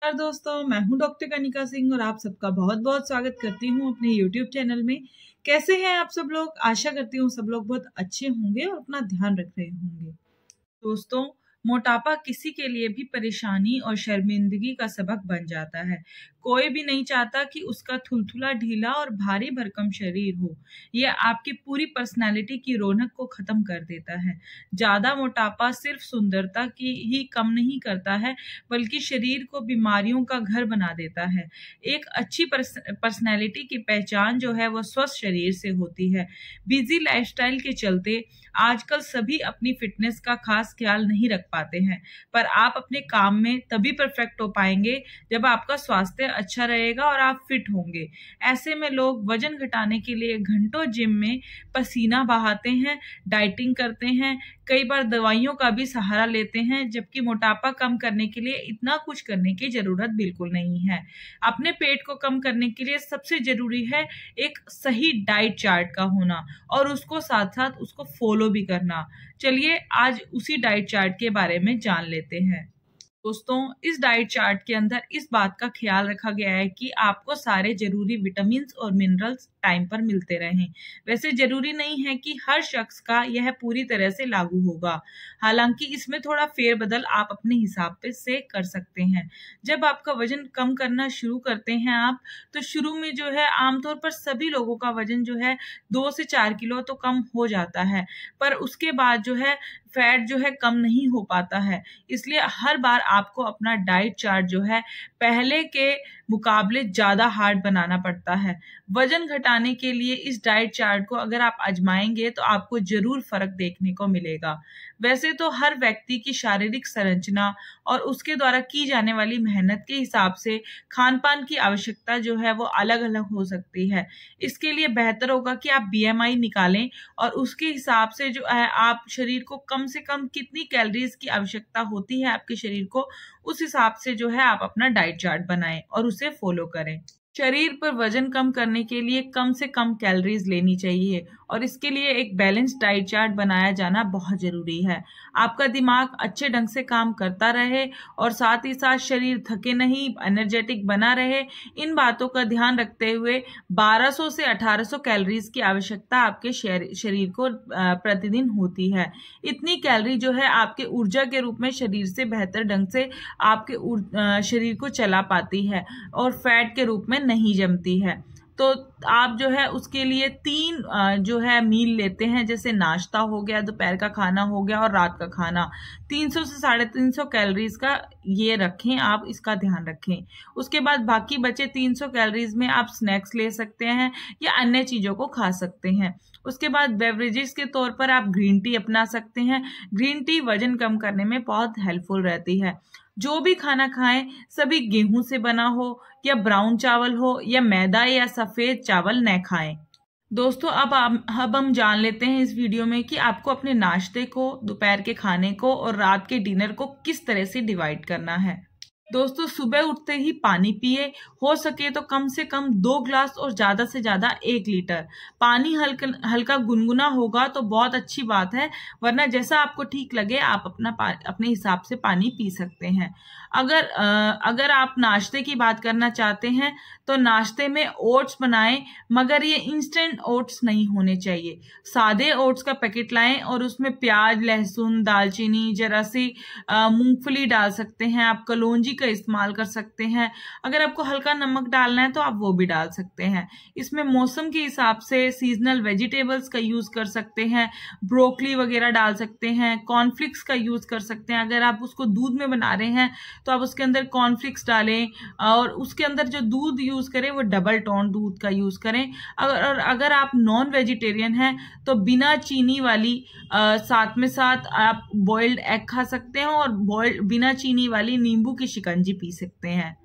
नमस्कार दोस्तों, मैं हूं डॉक्टर कनिका सिंह और आप सबका बहुत बहुत स्वागत करती हूं अपने YouTube चैनल में। कैसे हैं आप सब लोग? आशा करती हूं सब लोग बहुत अच्छे होंगे और अपना ध्यान रख रहे होंगे। दोस्तों, मोटापा किसी के लिए भी परेशानी और शर्मिंदगी का सबक बन जाता है। कोई भी नहीं चाहता कि उसका थुलथुला, ढीला और भारी भरकम शरीर हो। यह आपकी पूरी पर्सनैलिटी की रौनक को खत्म कर देता है। ज्यादा मोटापा सिर्फ सुंदरता की ही कम नहीं करता है, बल्कि शरीर को बीमारियों का घर बना देता है। एक अच्छी पर्सनैलिटी की पहचान जो है वो स्वस्थ शरीर से होती है। बिजी लाइफस्टाइल के चलते आजकल सभी अपनी फिटनेस का खास ख्याल नहीं रख पाते हैं, पर आप अपने काम में तभी परफेक्ट हो पाएंगे जब आपका स्वास्थ्य अच्छा रहेगा और आप फिट होंगे। ऐसे में लोग वजन घटाने के लिए घंटों जिम में पसीना बहाते हैं, डाइटिंग करते हैं, कई बार दवाइयों का भी सहारा लेते हैं, जबकि मोटापा कम करने के लिए इतना कुछ करने की जरूरत बिल्कुल नहीं है। अपने पेट को कम करने के लिए सबसे जरूरी है एक सही डाइट चार्ट का होना और उसको साथ साथ उसको फॉलो भी करना। चलिए आज उसी डाइट चार्ट के बारे में जान लेते हैं। दोस्तों, इस डाइट चार्ट के अंदर इस बात का ख्याल रखा गया है कि आपको सारे जरूरी विटामिन और मिनरल्स टाइम पर मिलते रहें। वैसे जरूरी नहीं है कि हर शख्स का यह पूरी तरह से लागू होगा, हालांकि इसमें थोड़ा फेरबदल आप अपने हिसाब से कर सकते हैं। जब आपका वजन कम करना शुरू करते हैं आप, तो शुरू में जो है आमतौर पर सभी लोगों का वजन जो है 2 से 4 किलो तो कम हो जाता है, पर उसके बाद जो है फैट जो है कम नहीं हो पाता है। इसलिए हर बार आपको अपना डाइट चार्ट जो है पहले के मुकाबले ज्यादा हार्ड बनाना पड़ता है। वजन घटाने के लिए इस डाइट चार्ट को अगर आप आजमाएंगे तो आपको जरूर फर्क देखने को मिलेगा। वैसे तो हर व्यक्ति की शारीरिक संरचना और उसके द्वारा की जाने वाली मेहनत के हिसाब से खान पान की आवश्यकता जो है वो अलग अलग हो सकती है। इसके लिए बेहतर होगा कि आप BMI निकालें और उसके हिसाब से जो है आप शरीर को कम से कम कितनी कैलोरीज की आवश्यकता होती है आपके शरीर को, उस हिसाब से जो है आप अपना डाइट चार्ट बनाएं और उसे फॉलो करें। शरीर पर वजन कम करने के लिए कम से कम कैलोरीज लेनी चाहिए और इसके लिए एक बैलेंस डाइट चार्ट बनाया जाना बहुत जरूरी है। आपका दिमाग अच्छे ढंग से काम करता रहे और साथ ही साथ शरीर थके नहीं, एनर्जेटिक बना रहे। इन बातों का ध्यान रखते हुए 1200 से 1800 कैलोरीज की आवश्यकता आपके शरीर को प्रतिदिन होती है। इतनी कैलोरी जो है आपके ऊर्जा के रूप में शरीर से बेहतर ढंग से आपके शरीर को चला पाती है और फैट के रूप में नहीं जमती है। तो आप जो है उसके लिए 3 जो है मील लेते हैं, जैसे नाश्ता हो गया, दोपहर का खाना हो गया और रात का खाना। 300 से 350 कैलोरीज का ये रखें, आप इसका ध्यान रखें। उसके बाद बाकी बचे 300 कैलोरीज में आप स्नैक्स ले सकते हैं या अन्य चीजों को खा सकते हैं। उसके बाद बेवरेजेस के तौर पर आप ग्रीन टी अपना सकते हैं। ग्रीन टी वजन कम करने में बहुत हेल्पफुल रहती है। जो भी खाना खाएं सभी गेहूं से बना हो या ब्राउन चावल हो या मैदा या सफेद चावल न खाएं। दोस्तों, अब हम जान लेते हैं इस वीडियो में कि आपको अपने नाश्ते को, दोपहर के खाने को और रात के डिनर को किस तरह से डिवाइड करना है। दोस्तों, सुबह उठते ही पानी पिए, हो सके तो कम से कम 2 ग्लास और ज्यादा से ज्यादा 1 लीटर। पानी हल्का गुनगुना होगा तो बहुत अच्छी बात है, वरना जैसा आपको ठीक लगे आप अपने हिसाब से पानी पी सकते हैं। अगर आप नाश्ते की बात करना चाहते हैं तो नाश्ते में ओट्स बनाएं, मगर ये इंस्टेंट ओट्स नहीं होने चाहिए। सादे ओट्स का पैकेट लाएं और उसमें प्याज, लहसुन, दालचीनी, जरा सी मूंगफली डाल सकते हैं। आप कलौंजी का इस्तेमाल कर सकते हैं। अगर आपको हल्का नमक डालना है तो आप वो भी डाल सकते हैं। इसमें मौसम के हिसाब से सीजनल वेजिटेबल्स का यूज कर सकते हैं, ब्रोकली वगैरह डाल सकते हैं, कॉर्नफ्लेक्स का यूज कर सकते हैं। अगर आप उसको दूध में बना रहे हैं तो आप उसके अंदर कॉर्नफ्लेक्स डालें और उसके अंदर जो दूध यूज करें वो डबल टोन दूध का यूज करें। अगर आप नॉन वेजिटेरियन हैं तो बिना चीनी वाली साथ में साथ आप बॉइल्ड एग खा सकते हैं और बिना चीनी वाली नींबू की शिकंजी पी सकते हैं।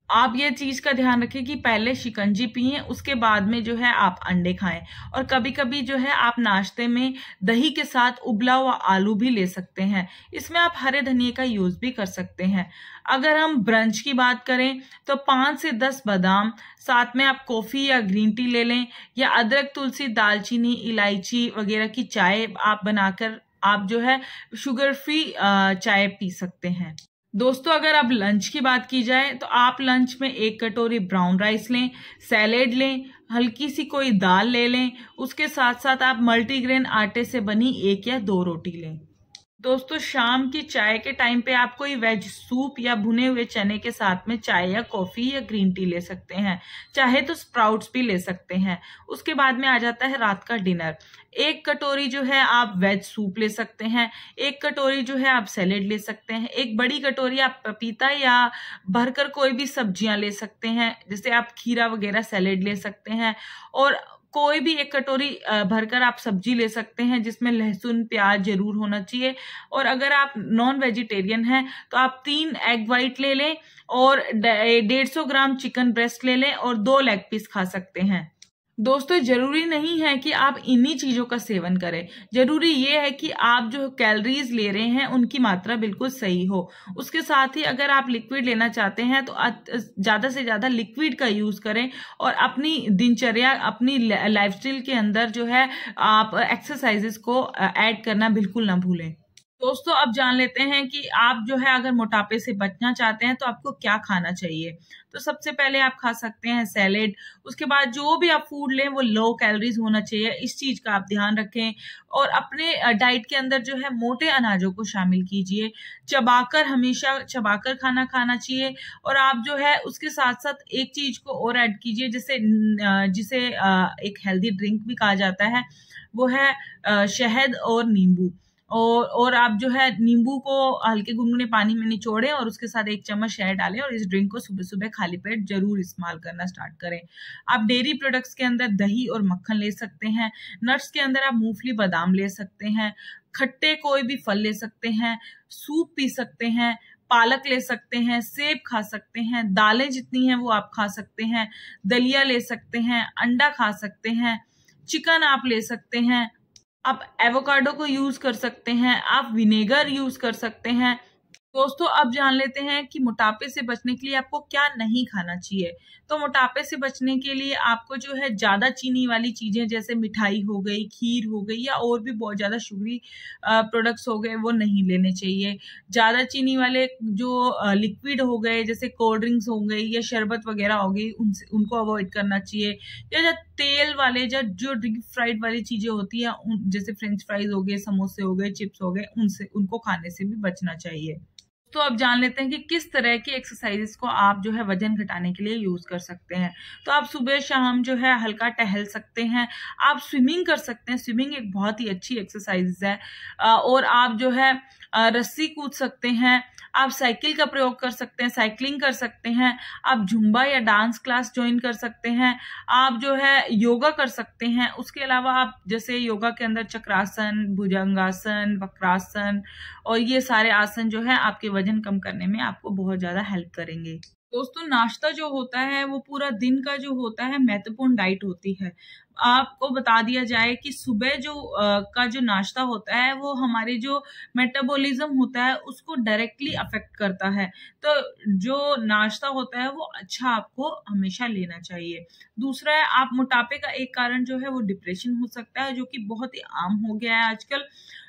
आप ये चीज का ध्यान रखें कि पहले शिकंजी पिए, उसके बाद में जो है आप अंडे खाएं। और कभी कभी जो है आप नाश्ते में दही के साथ उबला हुआ आलू भी ले सकते हैं। इसमें आप हरे धनिए का यूज भी कर सकते हैं। अगर हम ब्रंच की बात करें तो 5 से 10 बादाम, साथ में आप कॉफी या ग्रीन टी ले लें, या अदरक, तुलसी, दालचीनी, इलायची वगैरह की चाय आप बनाकर आप जो है शुगर फ्री चाय पी सकते हैं। दोस्तों अगर अब लंच की बात की जाए तो आप लंच में 1 कटोरी ब्राउन राइस लें, सैलेड लें, हल्की सी कोई दाल ले लें। उसके साथ साथ आप मल्टीग्रेन आटे से बनी 1 या 2 रोटी लें। दोस्तों शाम की चाय के टाइम पे आप कोई वेज सूप या भुने हुए चने के साथ में चाय या कॉफी या ग्रीन टी ले सकते हैं, चाहे तो स्प्राउट्स भी ले सकते हैं। उसके बाद में आ जाता है रात का डिनर। 1 कटोरी जो है आप वेज सूप ले सकते हैं, 1 कटोरी जो है आप सैलेड ले सकते हैं, 1 बड़ी कटोरी आप पपीता या भरकर कोई भी सब्जियां ले सकते हैं, जैसे आप खीरा वगैरह सैलेड ले सकते हैं। और कोई भी 1 कटोरी भरकर आप सब्जी ले सकते हैं जिसमें लहसुन प्याज जरूर होना चाहिए। और अगर आप नॉन वेजिटेरियन हैं तो आप 3 एग वाइट ले लें और 150 ग्राम चिकन ब्रेस्ट ले लें और 2 लेग पीस खा सकते हैं। दोस्तों जरूरी नहीं है कि आप इन्हीं चीजों का सेवन करें, जरूरी ये है कि आप जो कैलोरीज ले रहे हैं उनकी मात्रा बिल्कुल सही हो। उसके साथ ही अगर आप लिक्विड लेना चाहते हैं तो ज्यादा से ज्यादा लिक्विड का यूज करें और अपनी दिनचर्या अपनी लाइफस्टाइल के अंदर जो है आप एक्सरसाइजेस को ऐड करना बिल्कुल ना भूलें। दोस्तों अब जान लेते हैं कि आप जो है अगर मोटापे से बचना चाहते हैं तो आपको क्या खाना चाहिए। तो सबसे पहले आप खा सकते हैं सैलेड। उसके बाद जो भी आप फूड लें वो लो कैलोरीज होना चाहिए, इस चीज का आप ध्यान रखें। और अपने डाइट के अंदर जो है मोटे अनाजों को शामिल कीजिए, चबाकर हमेशा चबाकर खाना खाना चाहिए। और आप जो है उसके साथ साथ एक चीज को और ऐड कीजिए जिसे एक हेल्दी ड्रिंक भी कहा जाता है, वो है शहद और नींबू। और आप जो है नींबू को हल्के गुनगुने पानी में निचोड़ें और उसके साथ 1 चम्मच शहद डालें और इस ड्रिंक को सुबह सुबह खाली पेट जरूर इस्तेमाल करना स्टार्ट करें। आप डेयरी प्रोडक्ट्स के अंदर दही और मक्खन ले सकते हैं, नट्स के अंदर आप मूंगफली बादाम ले सकते हैं, खट्टे कोई भी फल ले सकते हैं, सूप पी सकते हैं, पालक ले सकते हैं, सेब खा सकते हैं, दालें जितनी हैं वो आप खा सकते हैं, दलिया ले सकते हैं, अंडा खा सकते हैं, चिकन आप ले सकते हैं, आप एवोकाडो को यूज कर सकते हैं, आप विनेगर यूज कर सकते हैं। दोस्तों अब जान लेते हैं कि मोटापे से बचने के लिए आपको क्या नहीं खाना चाहिए। तो मोटापे से बचने के लिए आपको जो है ज्यादा चीनी वाली चीजें जैसे मिठाई हो गई, खीर हो गई या और भी बहुत ज्यादा शुगरी प्रोडक्ट्स हो गए वो नहीं लेने चाहिए। ज्यादा चीनी वाले जो लिक्विड हो गए जैसे कोल्ड ड्रिंक्स हो गई या शरबत वगैरह हो गई उनको अवॉइड करना चाहिए। या तेल वाले जो डीप फ्राइड वाली चीजें होती है जैसे फ्रेंच फ्राइज हो गए, समोसे हो गए, चिप्स हो गए, उनको खाने से भी बचना चाहिए। तो अब जान लेते हैं कि किस तरह की एक्सरसाइजेस को आप जो है वजन घटाने के लिए यूज कर सकते हैं। तो आप सुबह शाम जो है हल्का टहल सकते हैं, आप स्विमिंग कर सकते हैं, स्विमिंग एक बहुत ही अच्छी एक्सरसाइज है। और आप जो है रस्सी कूद सकते हैं, आप साइकिल का प्रयोग कर सकते हैं, साइकिलिंग कर सकते हैं, आप जुम्बा या डांस क्लास ज्वाइन कर सकते हैं, आप जो है योगा कर सकते हैं। उसके अलावा आप जैसे योगा के अंदर चक्रासन, भुजंगासन, वक्रासन और ये सारे आसन जो है आपके वजन कम करने में आपको बहुत ज्यादा हेल्प करेंगे। दोस्तों नाश्ता जो होता है वो पूरा दिन का जो होता है महत्वपूर्ण डाइट होती है। आपको बता दिया जाए कि सुबह का जो नाश्ता होता है वो हमारे जो मेटाबॉलिज्म होता है उसको डायरेक्टली अफेक्ट करता है। तो जो नाश्ता होता है वो अच्छा आपको हमेशा लेना चाहिए। दूसरा है आप मोटापे का एक कारण जो है वो डिप्रेशन हो सकता है, जो कि बहुत ही आम हो गया है आजकल।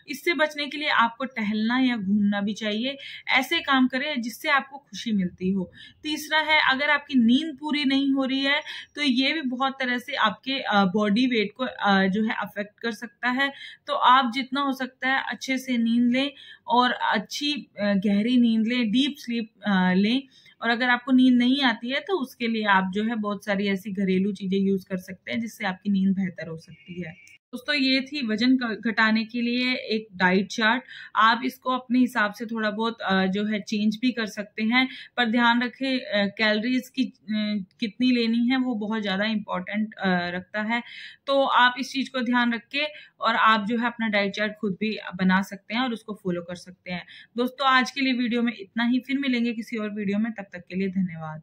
इससे बचने के लिए आपको टहलना या घूमना भी चाहिए, ऐसे काम करें जिससे आपको खुशी मिलती हो। तीसरा है अगर आपकी नींद पूरी नहीं हो रही है तो ये भी बहुत तरह से आपके बॉडी वेट को जो है अफेक्ट कर सकता है। तो आप जितना हो सकता है अच्छे से नींद लें और अच्छी गहरी नींद लें, डीप स्लीप लें। और अगर आपको नींद नहीं आती है तो उसके लिए आप जो है बहुत सारी ऐसी घरेलू चीजें यूज कर सकते हैं जिससे आपकी नींद बेहतर हो सकती है। दोस्तों ये थी वजन घटाने के लिए एक डाइट चार्ट। आप इसको अपने हिसाब से थोड़ा बहुत जो है चेंज भी कर सकते हैं, पर ध्यान रखें कैलोरीज की कितनी लेनी है वो बहुत ज्यादा इम्पोर्टेंट रखता है। तो आप इस चीज को ध्यान रख के और आप जो है अपना डाइट चार्ट खुद भी बना सकते हैं और उसको फॉलो कर सकते हैं। दोस्तों आज के लिए वीडियो में इतना ही, फिर मिलेंगे किसी और वीडियो में, तब तक के लिए धन्यवाद।